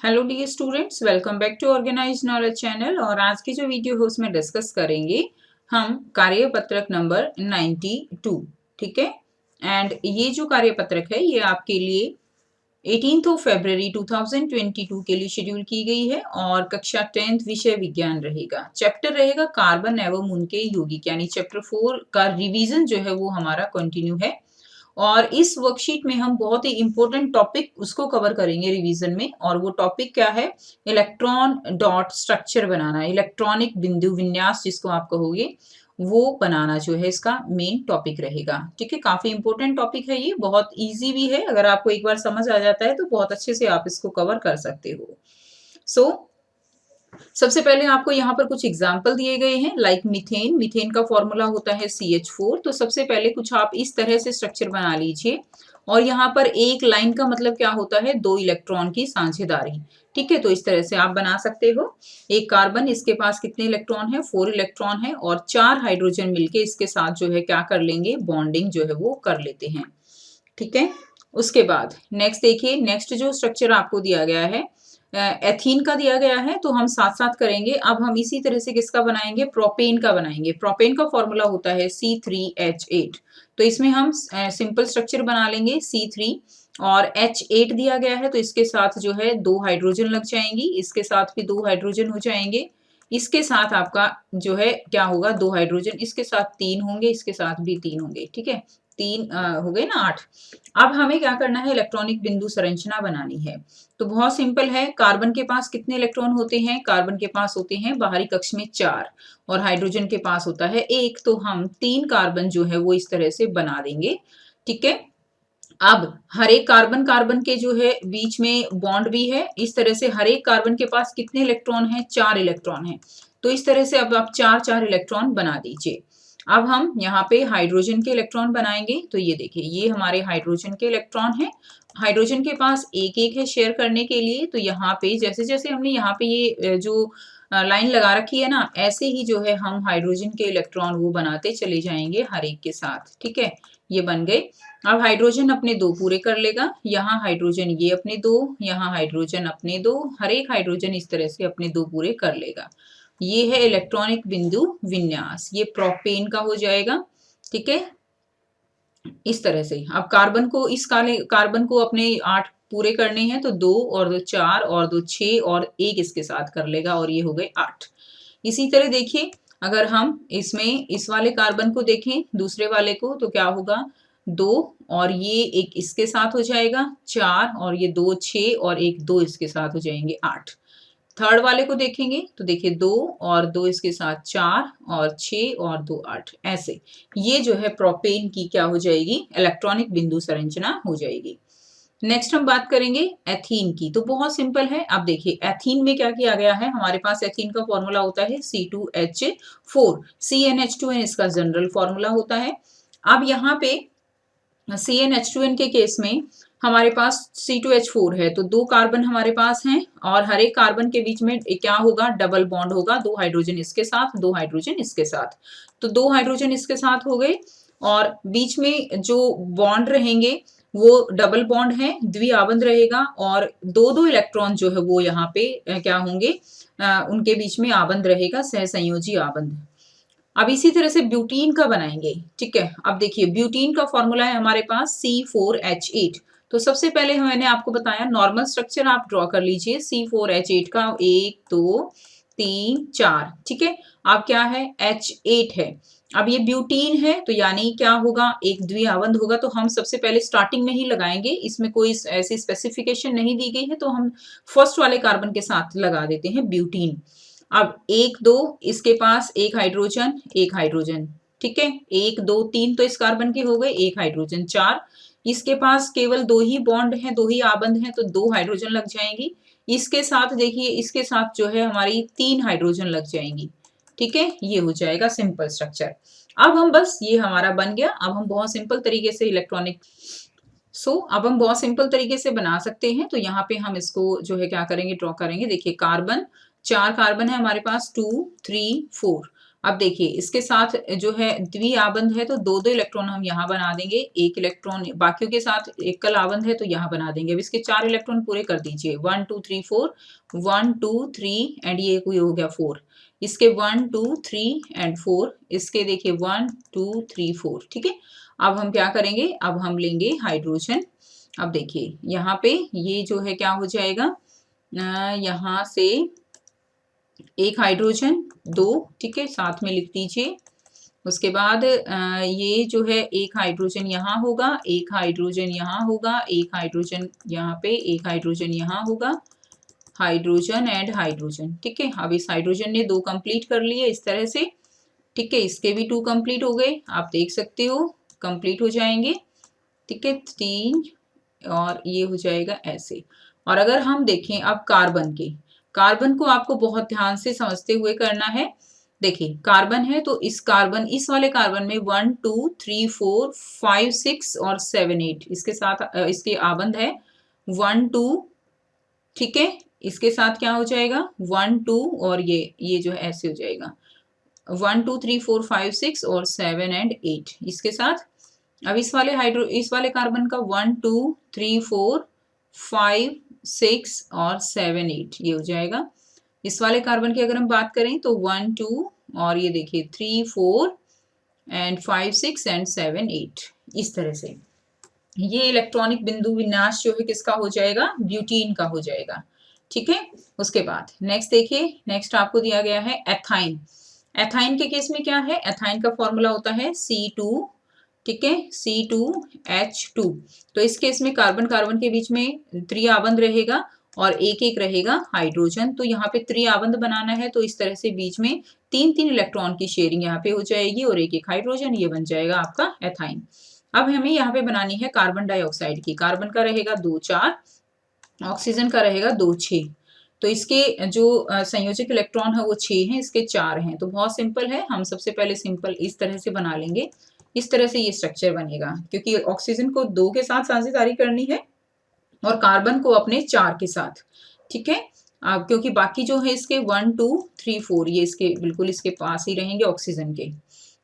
Hello dear students, welcome back to organize knowledge channel. और आज की जो वीडियो है उसमें डिस्कस करेंगे हम कार्यपत्रक नंबर 92। ठीक है। एंड ये जो कार्यपत्रक है ये आपके लिए 18 फरवरी 2022 के लिए शेड्यूल की गई है और कक्षा 10th विषय विज्ञान रहेगा। चैप्टर रहेगा कार्बन एवं उनके यौगिक, यानी चैप्टर 4 का रिवीजन जो है वो हमारा कंटिन्यू है। और इस वर्कशीट में हम बहुत ही इंपॉर्टेंट टॉपिक उसको कवर करेंगे रिवीजन में। और वो टॉपिक क्या है? इलेक्ट्रॉन डॉट स्ट्रक्चर बनाना, इलेक्ट्रॉनिक बिंदु विन्यास जिसको आप कहोगे, वो बनाना जो है इसका मेन टॉपिक रहेगा। ठीक है, काफी इंपॉर्टेंट टॉपिक है, ये बहुत इजी भी है। अगर आपको एक बार समझ आ जाता है तो बहुत अच्छे से आप इसको कवर कर सकते हो। सो सबसे पहले आपको यहाँ पर कुछ एग्जाम्पल दिए गए हैं, लाइक मीथेन। मीथेन का फॉर्मूला होता है CH4। तो सबसे पहले कुछ आप इस तरह से स्ट्रक्चर बना लीजिए। और यहाँ पर एक लाइन का मतलब क्या होता है? 2 इलेक्ट्रॉन की साझेदारी। ठीक है, तो इस तरह से आप बना सकते हो। एक कार्बन, इसके पास कितने इलेक्ट्रॉन है? 4 इलेक्ट्रॉन है। और 4 हाइड्रोजन मिलके इसके साथ जो है क्या कर लेंगे? बॉन्डिंग जो है वो कर लेते हैं। ठीक है। उसके बाद नेक्स्ट देखिए, नेक्स्ट जो स्ट्रक्चर आपको दिया गया है एथीन का दिया गया है, तो हम साथ साथ करेंगे। अब हम इसी तरह से किसका बनाएंगे? प्रोपेन का बनाएंगे। प्रोपेन का फॉर्मूला होता है C3H8। तो इसमें हम सिंपल स्ट्रक्चर बना लेंगे C3 और H8 दिया गया है, तो इसके साथ जो है 2 हाइड्रोजन लग जाएंगी, इसके साथ भी 2 हाइड्रोजन हो जाएंगे। इसके साथ आपका जो है क्या होगा? 2 हाइड्रोजन, इसके साथ 3 होंगे, इसके साथ भी 3 होंगे। ठीक है, 3 हो गए ना 8। अब हमें क्या करना है? इलेक्ट्रॉनिक बिंदु संरचना बनानी है। तो बहुत सिंपल है। कार्बन के पास कितने इलेक्ट्रॉन होते हैं? कार्बन के पास होते हैं बाहरी कक्ष में 4 और हाइड्रोजन के पास होता है 1। तो हम 3 कार्बन जो है वो इस तरह से बना देंगे। ठीक है। अब हर एक कार्बन कार्बन के जो है बीच में बॉन्ड भी है। इस तरह से हर एक कार्बन के पास कितने इलेक्ट्रॉन है? 4 इलेक्ट्रॉन है। तो इस तरह से अब आप 4 इलेक्ट्रॉन बना दीजिए। अब हम यहाँ पे हाइड्रोजन के इलेक्ट्रॉन बनाएंगे। तो ये देखिए, ये हमारे हाइड्रोजन के इलेक्ट्रॉन है। हाइड्रोजन के पास एक एक है शेयर करने के लिए। तो यहाँ पे जैसे जैसे हमने यहाँ पे ये जो लाइन लगा रखी है ना, ऐसे ही जो है हम हाइड्रोजन के इलेक्ट्रॉन वो बनाते चले जाएंगे हर एक के साथ। ठीक है, ये बन गए। अब हाइड्रोजन अपने 2 पूरे कर लेगा। यहाँ हाइड्रोजन ये अपने 2, यहाँ हाइड्रोजन अपने 2, हर एक हाइड्रोजन इस तरह से अपने 2 पूरे कर लेगा। ये है इलेक्ट्रॉनिक बिंदु विन्यास, ये प्रोपेन का हो जाएगा। ठीक है, इस तरह से। अब कार्बन को, इस काले कार्बन को अपने 8 पूरे करने हैं, तो 2 और 2 4 और 2 6 और 1 इसके साथ कर लेगा, और ये हो गए 8। इसी तरह देखिए, अगर हम इसमें इस वाले कार्बन को देखें, दूसरे वाले को, तो क्या होगा? 2 और ये 1 इसके साथ हो जाएगा 4, और ये 2 6 और 1 2 इसके साथ हो जाएंगे 8। थर्ड वाले को देखेंगे तो देखिए 2 और 2 इसके साथ 4 और 6 और 2 8, ऐसे ये जो है प्रोपेन की क्या हो जाएगी? इलेक्ट्रॉनिक बिंदु संरचना हो जाएगी। नेक्स्ट हम बात करेंगे एथीन की। तो बहुत सिंपल है। अब देखिए एथीन में क्या किया गया है? हमारे पास एथीन का फॉर्मूला होता है C2H4। CnH2n इसका जनरल फॉर्मूला होता है। अब यहाँ पे CnH2n के केस में हमारे पास C2H4 है, तो 2 कार्बन हमारे पास हैं और हर एक कार्बन के बीच में क्या होगा? डबल बॉन्ड होगा। 2 हाइड्रोजन इसके साथ, 2 हाइड्रोजन इसके साथ। तो 2 हाइड्रोजन इसके साथ हो गए, और बीच में जो बॉन्ड रहेंगे वो डबल बॉन्ड है, द्विआबंध रहेगा। और 2 इलेक्ट्रॉन जो है वो यहाँ पे क्या होंगे? उनके बीच में आबंध रहेगा, सहसंयोजी आबंध। अब इसी तरह से ब्यूटीन का बनाएंगे। ठीक है, अब देखिए ब्यूटीन का फॉर्मूला है हमारे पास C4H8। तो सबसे पहले मैंने आपको बताया नॉर्मल स्ट्रक्चर आप ड्रॉ कर लीजिए C4H8 का, 1 2 3 4। ठीक है, अब क्या है? H8 है। अब ये ब्यूटीन है, तो यानी क्या होगा? एक द्विआबंध होगा। तो हम सबसे पहले स्टार्टिंग में ही लगाएंगे, इसमें कोई ऐसी स्पेसिफिकेशन नहीं दी गई है, तो हम फर्स्ट वाले कार्बन के साथ लगा देते हैं ब्यूटीन। अब 1 2 इसके पास एक हाइड्रोजन, एक हाइड्रोजन। ठीक है, 1 2 3 तो इस कार्बन के हो गए, एक हाइड्रोजन। 4 इसके पास केवल 2 ही बॉन्ड हैं, 2 ही आबंध हैं, तो 2 हाइड्रोजन लग जाएंगी। इसके साथ देखिए, इसके साथ जो है हमारी 3 हाइड्रोजन लग जाएंगी। ठीक है, ये हो जाएगा सिंपल स्ट्रक्चर। अब हम बस, ये हमारा बन गया। अब हम बहुत सिंपल तरीके से इलेक्ट्रॉनिक अब हम बहुत सिंपल तरीके से बना सकते हैं। तो यहाँ पे हम इसको जो है क्या करेंगे? ड्रॉ करेंगे। देखिए कार्बन, 4 कार्बन है हमारे पास, 2 3 4। अब देखिए इसके साथ जो है द्विआबंध है तो दो दो इलेक्ट्रॉन हम यहाँ बना देंगे, एक इलेक्ट्रॉन बाकियों के साथ एकल आबंध है तो यहाँ बना देंगे। अब इसके 4 इलेक्ट्रॉन पूरे कर दीजिए, 1 2 3 4, 1 2 3 एंड ये कोई हो गया 4, इसके 1 2 3 एंड 4, इसके देखिए 1 2 3 4। ठीक है, अब हम क्या करेंगे, अब हम लेंगे हाइड्रोजन। अब देखिए यहाँ पे ये जो है क्या हो जाएगा, यहाँ से एक हाइड्रोजन 2, ठीक है, साथ में लिख दीजिए। उसके बाद ये जो है एक हाइड्रोजन यहाँ होगा, एक हाइड्रोजन यहाँ होगा, एक हाइड्रोजन यहाँ पे, एक हाइड्रोजन यहाँ होगा, हाइड्रोजन एंड हाइड्रोजन। ठीक है, अब इस हाइड्रोजन ने 2 कंप्लीट कर लिए इस तरह से। ठीक है, इसके भी 2 कंप्लीट हो गए, आप देख सकते हो कंप्लीट हो जाएंगे। ठीक है, 3 और ये हो जाएगा ऐसे। और अगर हम देखें अब कार्बन के, कार्बन को आपको बहुत ध्यान से समझते हुए करना है। देखिए कार्बन है तो इस कार्बन, इस वाले कार्बन में 1 2 3 4 5 6 और 7 8 इसके साथ इसके आबंध है 1 2। ठीक है, इसके साथ क्या हो जाएगा 1 2 और ये जो है ऐसे हो जाएगा 1 2 3 4 5 6 और 7 एंड 8 इसके साथ। अब इस वाले कार्बन का 1 2 3 4 5 6 और 7 8 ये हो जाएगा। इस वाले कार्बन की अगर हम बात करें तो 1 2 और ये देखिए 3 4 एंड 5 6 एंड 7 8 इस तरह से। ये इलेक्ट्रॉनिक बिंदु विन्यास जो है किसका हो जाएगा, ब्यूटीन का हो जाएगा। ठीक है, उसके बाद नेक्स्ट देखिए, नेक्स्ट आपको दिया गया है एथाइन। एथाइन के केस में क्या है, एथाइन का फॉर्मूला होता है C2। ठीक है, C2H2। तो इस केस में कार्बन कार्बन के बीच में त्रिआबंध रहेगा और एक एक रहेगा हाइड्रोजन। तो यहाँ पे त्रिआबंध बनाना है तो इस तरह से बीच में 3 इलेक्ट्रॉन की शेयरिंग यहाँ पे हो जाएगी और एक एक हाइड्रोजन, ये बन जाएगा आपका एथाइन। अब हमें यहाँ पे बनानी है कार्बन डाइऑक्साइड की। कार्बन का रहेगा 2 4, ऑक्सीजन का रहेगा 2 6। तो इसके जो संयोजक इलेक्ट्रॉन है वो 6 हैं, इसके 4 हैं। तो बहुत सिंपल है, हम सबसे पहले सिंपल इस तरह से बना लेंगे। इस तरह से ये स्ट्रक्चर बनेगा, क्योंकि ऑक्सीजन को 2 के साथ साझेदारी करनी है और कार्बन को अपने 4 के साथ। ठीक है, अब क्योंकि बाकी जो है इसके 1 2 3 4 ये इसके बिल्कुल इसके पास ही रहेंगे ऑक्सीजन के।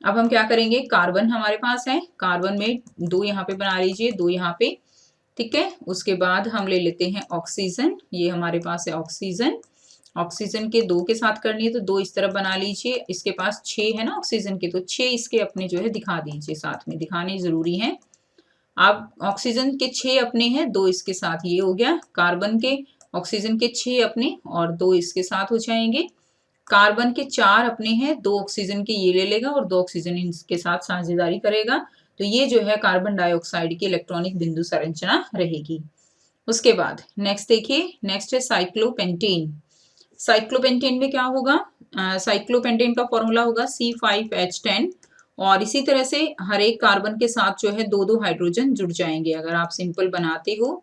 अब हम क्या करेंगे, कार्बन हमारे पास है, कार्बन में 2 यहाँ पे बना लीजिए, 2 यहाँ पे। ठीक है, उसके बाद हम ले लेते हैं ऑक्सीजन, ये हमारे पास है ऑक्सीजन। ऑक्सीजन के 2 के साथ करनी है तो 2 इस तरफ बना लीजिए। इसके पास 6 है ना ऑक्सीजन के, तो 6 इसके अपने जो है दिखा दीजिए, साथ में दिखाने जरूरी है। अब ऑक्सीजन के 6 अपने हैं, 2 इसके साथ, ये हो गया। कार्बन के ऑक्सीजन के 6 अपने और 2 इसके साथ हो जाएंगे। कार्बन के 4 अपने हैं, 2 ऑक्सीजन के ये ले लेगा और 2 ऑक्सीजन इसके साथ साझेदारी करेगा। तो ये जो है कार्बन डाइऑक्साइड की इलेक्ट्रॉनिक बिंदु संरचना रहेगी। उसके बाद नेक्स्ट देखिए, नेक्स्ट है साइक्लोपेंटेन। साइक्लोपेंटेन में क्या होगा, साइक्लोपेंटेन का फॉर्मूला होगा C5H10 और इसी तरह से हर एक कार्बन के साथ जो है 2 हाइड्रोजन जुड़ जाएंगे। अगर आप सिंपल बनाते हो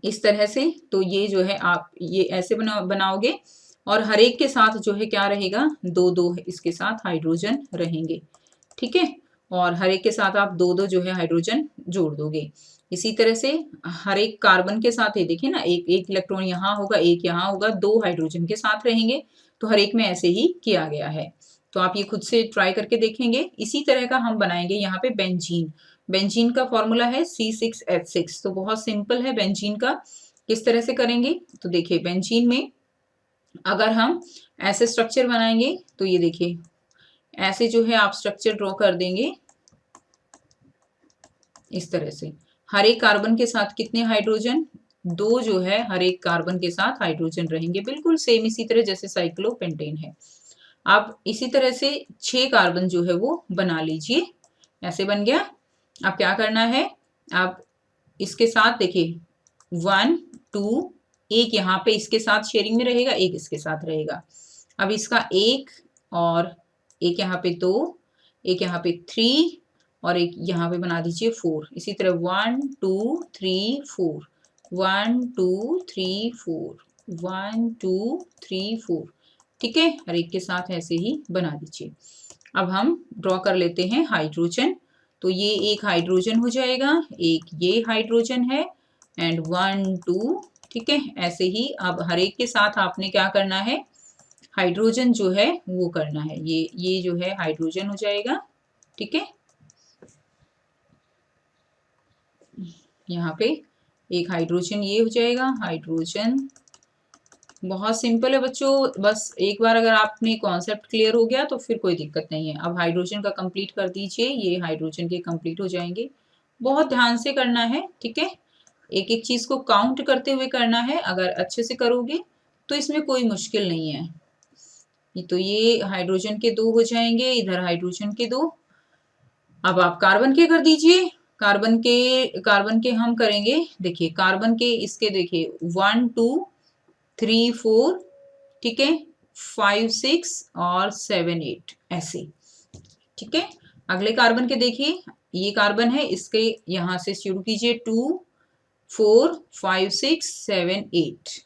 इस तरह से तो ये जो है आप ये ऐसे बनाओगे और हर एक के साथ जो है क्या रहेगा, 2 इसके साथ हाइड्रोजन रहेंगे। ठीक है, और हर एक के साथ आप 2 जो है हाइड्रोजन जोड़ दोगे। इसी तरह से हर एक कार्बन के साथ, ये देखिए ना, एक एक इलेक्ट्रॉन यहाँ होगा, एक यहाँ होगा, 2 हाइड्रोजन के साथ रहेंगे। तो हर एक में ऐसे ही किया गया है, तो आप ये खुद से ट्राई करके देखेंगे। इसी तरह का हम बनाएंगे यहाँ पे बेंजीन। बेंजीन का फॉर्मूला है C6H6। तो बहुत सिंपल है बेंजीन का, किस तरह से करेंगे तो देखिए, बेंजीन में अगर हम ऐसे स्ट्रक्चर बनाएंगे तो ये देखिए ऐसे जो है आप स्ट्रक्चर ड्रॉ कर देंगे इस तरह से। हर एक कार्बन के साथ कितने हाइड्रोजन, 2 जो है हर एक कार्बन के साथ हाइड्रोजन रहेंगे, बिल्कुल सेम इसी तरह जैसे साइक्लोपेंटेन है। आप इसी तरह से 6 कार्बन जो है वो बना लीजिए, ऐसे बन गया। अब क्या करना है, आप इसके साथ देखिए 1 2, एक यहाँ पे इसके साथ शेयरिंग में रहेगा, एक इसके साथ रहेगा। अब इसका एक और एक यहाँ पे 2, एक यहाँ पे 3 और एक यहाँ पे बना दीजिए 4। इसी तरह 1 2 3 4, 1 2 3 4, 1 2 3 4। ठीक है, हर एक के साथ ऐसे ही बना दीजिए। अब हम ड्रॉ कर लेते हैं हाइड्रोजन। तो ये एक हाइड्रोजन हो जाएगा, एक ये हाइड्रोजन है एंड 1 2। ठीक है, ऐसे ही अब हर एक के साथ आपने क्या करना है, हाइड्रोजन जो है वो करना है। ये जो है हाइड्रोजन हो जाएगा, ठीक है। यहाँ पे एक हाइड्रोजन ये हो जाएगा, हाइड्रोजन। बहुत सिंपल है बच्चों, बस एक बार अगर आपने कॉन्सेप्ट क्लियर हो गया तो फिर कोई दिक्कत नहीं है। अब हाइड्रोजन का कंप्लीट कर दीजिए, ये हाइड्रोजन के कंप्लीट हो जाएंगे। बहुत ध्यान से करना है, ठीक है। एक एक चीज को काउंट करते हुए करना है। अगर अच्छे से करोगे तो इसमें कोई मुश्किल नहीं है। तो ये हाइड्रोजन के 2 हो जाएंगे, इधर हाइड्रोजन के 2। अब आप कार्बन के कर दीजिए। कार्बन के हम करेंगे, देखिए कार्बन के इसके देखिए 1 2 3 4, ठीक है, 5 6 और 7 8 ऐसे, ठीक है। अगले कार्बन के देखिए, ये कार्बन है, इसके यहां से शुरू कीजिए 2 4 5 6 7 8।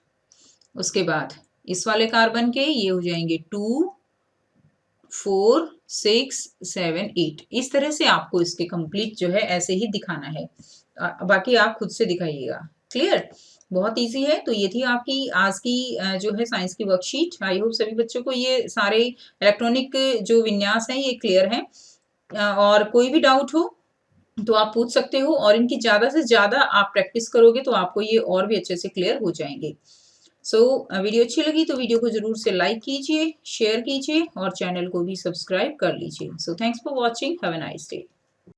उसके बाद इस वाले कार्बन के ये हो जाएंगे 2 4 6 7 8। इस तरह से आपको इसके कंप्लीट जो है ऐसे ही दिखाना है। बाकी आप खुद से दिखाइएगा। क्लियर? बहुत इजी है। तो ये थी आपकी आज की जो है साइंस की वर्कशीट। आई होप सभी बच्चों को ये सारे इलेक्ट्रॉनिक जो विन्यास हैं ये क्लियर है। और कोई भी डाउट हो तो आप पूछ सकते हो, और इनकी ज्यादा से ज्यादा आप प्रैक्टिस करोगे तो आपको ये और भी अच्छे से क्लियर हो जाएंगे। वीडियो अच्छी लगी तो वीडियो को जरूर से लाइक कीजिए, शेयर कीजिए और चैनल को भी सब्सक्राइब कर लीजिए। Thanks for watching, have a nice day.